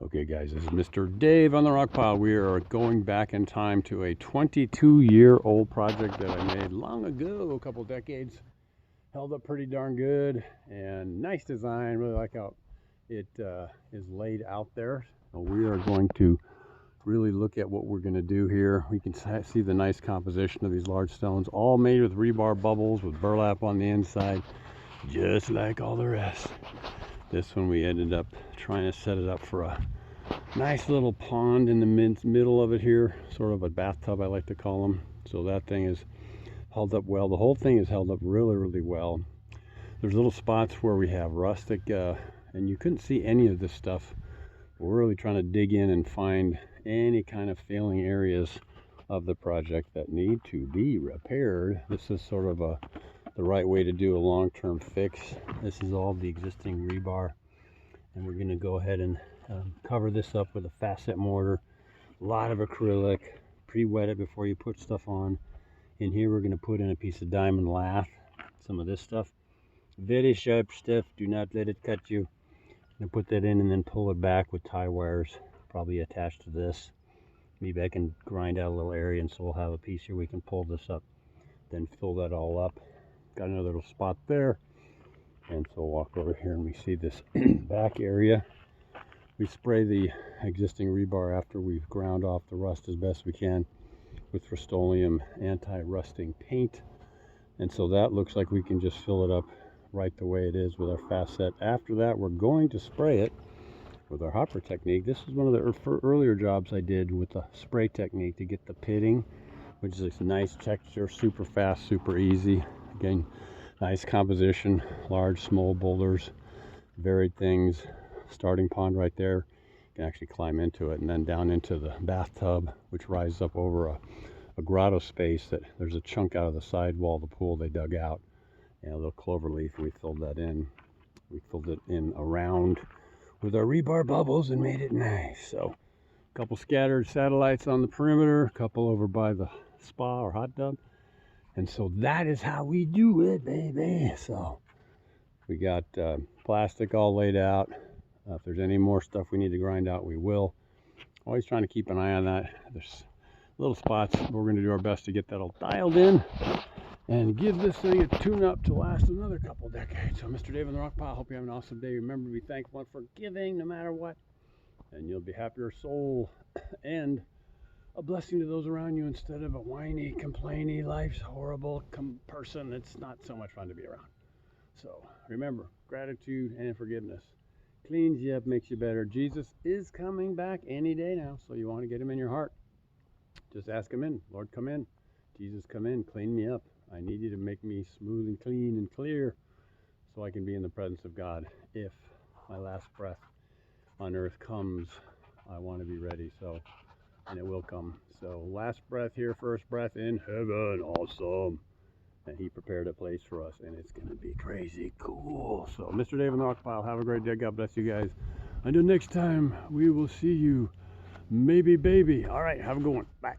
Okay guys, this is Mr. Dave on the rock pile. We are going back in time to a 22-year-old project that I made long ago, a couple decades. Held up pretty darn good and nice design. Really like how it is laid out there. So we are going to really look at what we're going to do here. We can see the nice composition of these large stones, all made with rebar bubbles with burlap on the inside, just like all the rest. This one we ended up trying to set it up for a nice little pond in the middle of it here, sort of a bathtub I like to call them. So that thing is held up well. The whole thing is held up really well. There's little spots where we have rustic and you couldn't see any of this stuff. We're really trying to dig in and find any kind of failing areas of the project that need to be repaired. This is sort of the right way to do a long-term fix. This is all the existing rebar, and we're going to go ahead and cover this up with a facet mortar, a lot of acrylic, pre-wet it before you put stuff on. In here we're going to put in a piece of diamond lath, some of this stuff, very sharp stuff, do not let it cut you. I'm going to put that in and then pull it back with tie wires, probably attached to this. Maybe I can grind out a little area, and so we'll have a piece here we can pull this up, then fill that all up. Got another little spot there, and so we'll walk over here and we see this back area. We spray the existing rebar after we've ground off the rust as best we can with Rust-Oleum anti-rusting paint, and so that looks like we can just fill it up right the way it is with our facet. After that, we're going to spray it with our hopper technique. This is one of the earlier jobs I did with the spray technique to get the pitting, which is a nice texture, super fast, super easy. Again, nice composition, large, small boulders, varied things. Starting pond right there. You can actually climb into it, and then down into the bathtub, which rises up over a grotto space. That there's a chunk out of the side wall of the pool they dug out, and a little clover leaf, and we filled that in. We filled it in around with our rebar bubbles and made it nice. So a couple scattered satellites on the perimeter, a couple over by the spa or hot tub. And so that is how we do it, baby. So we got plastic all laid out. If there's any more stuff we need to grind out, we will. Always trying to keep an eye on that. There's little spots. We're going to do our best to get that all dialed in and give this thing a tune-up to last another couple decades. So Mr. Dave on the Rock Pile, hope you have an awesome day. Remember to be thankful and forgiving no matter what, and you'll be happier soul and a blessing to those around you instead of a whiny, complainy, life's horrible person that's not so much fun to be around. So remember, gratitude and forgiveness cleans you up, makes you better. Jesus is coming back any day now, so you want to get him in your heart. Just ask him in. Lord, come in. Jesus, come in. Clean me up. I need you to make me smooth and clean and clear so I can be in the presence of God. If my last breath on earth comes, I want to be ready. So, and it will come. So last breath here, first breath in heaven. Awesome. And he prepared a place for us, and it's going to be crazy cool. So Mr. Dave on the Rock Pile, have a great day. God bless you guys. Until next time, we will see you. Maybe, baby. All right, have a good one. Bye.